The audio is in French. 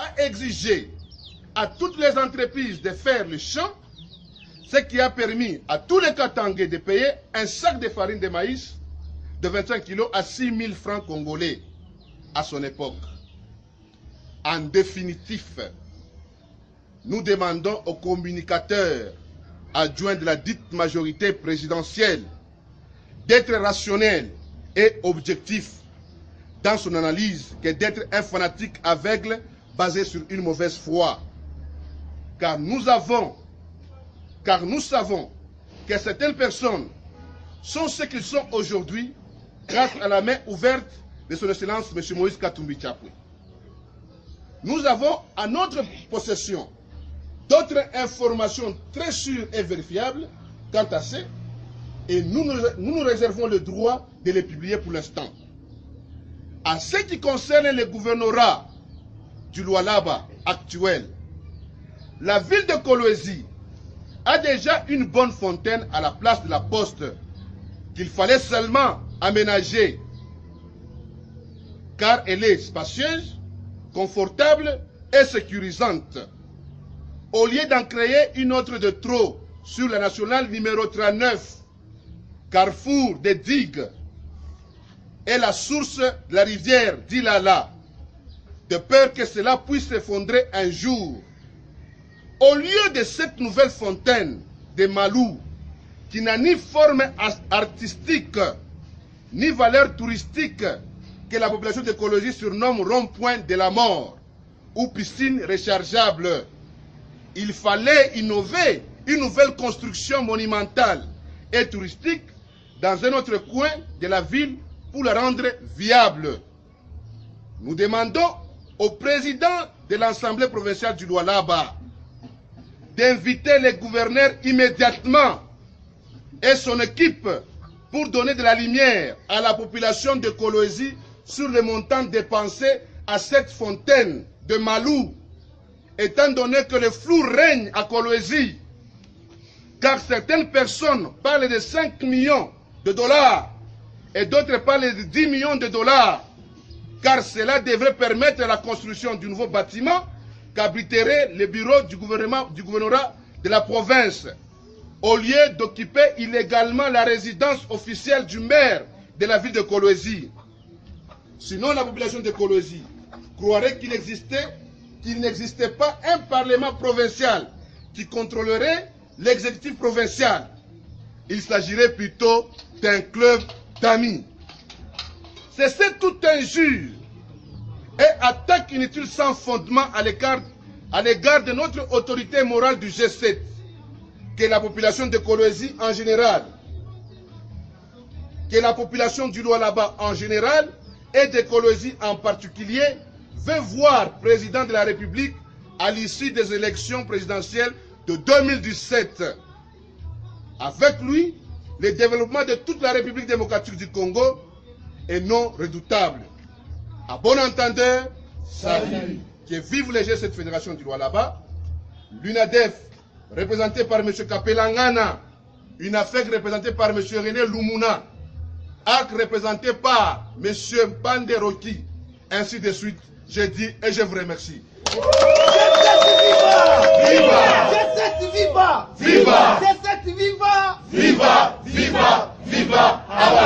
a exigé à toutes les entreprises de faire le champ, ce qui a permis à tous les Katangais de payer un sac de farine de maïs de 25 kg à 6 000 francs congolais à son époque. En définitif, nous demandons aux communicateurs adjoints de la dite majorité présidentielle d'être rationnel et objectif dans son analyse que d'être un fanatique aveugle basé sur une mauvaise foi. Car nous savons que certaines personnes sont ce qu'ils sont aujourd'hui grâce à la main ouverte de son Excellence M. Moïse Katumbi Tchapwe. Nous avons à notre possession d'autres informations très sûres et vérifiables quant à ce, et nous réservons le droit de les publier pour l'instant. En ce qui concerne le gouvernorat du Lualaba actuel, la ville de Kolwezi a déjà une bonne fontaine à la place de la poste qu'il fallait seulement aménager, car elle est spacieuse, confortable et sécurisante. Au lieu d'en créer une autre de trop sur la nationale numéro 39, carrefour des digues et la source de la rivière d'Ilala, de peur que cela puisse s'effondrer un jour. Au lieu de cette nouvelle fontaine de Malou, qui n'a ni forme artistique, ni valeur touristique, que la population d'écologie surnomme rond-point de la mort, ou piscine rechargeable, il fallait innover une nouvelle construction monumentale et touristique dans un autre coin de la ville pour la rendre viable. Nous demandons au président de l'Assemblée provinciale du Lualaba d'inviter les gouverneurs immédiatement et son équipe pour donner de la lumière à la population de Kolwezi sur le montant dépensé à cette fontaine de Malou, étant donné que le flou règne à Kolwezi, car certaines personnes parlent de 5 millions de dollars et d'autres parlent de 10 millions de dollars, car cela devrait permettre la construction du nouveau bâtiment qu'abriterait le bureau du gouvernorat de la province, au lieu d'occuper illégalement la résidence officielle du maire de la ville de Kolwezi. Sinon, la population de Kolwezi croirait qu'il n'existait pas un parlement provincial qui contrôlerait l'exécutif provincial. Il s'agirait plutôt d'un club d'amis. C'est cette toute injure et attaque inutile sans fondement à l'égard de notre autorité morale du G7 que la population de Kolwezi en général, que la population du Lualaba en général et de Kolwezi en particulier veut voir président de la République à l'issue des élections présidentielles de 2017. Avec lui, le développement de toute la République démocratique du Congo est non redoutable. À bon entendeur, salut. Que vive les G7 Fédération du Lualaba, l'UNADEF représenté par M. Kapelangana, UNAFEC représenté par M. René Lumuna, ARC représenté par M. Pande Roki, ainsi de suite. Je dis et je vous remercie. Viva! G7 viva! Viva! G7 viva! Viva! Viva! Viva! Viva!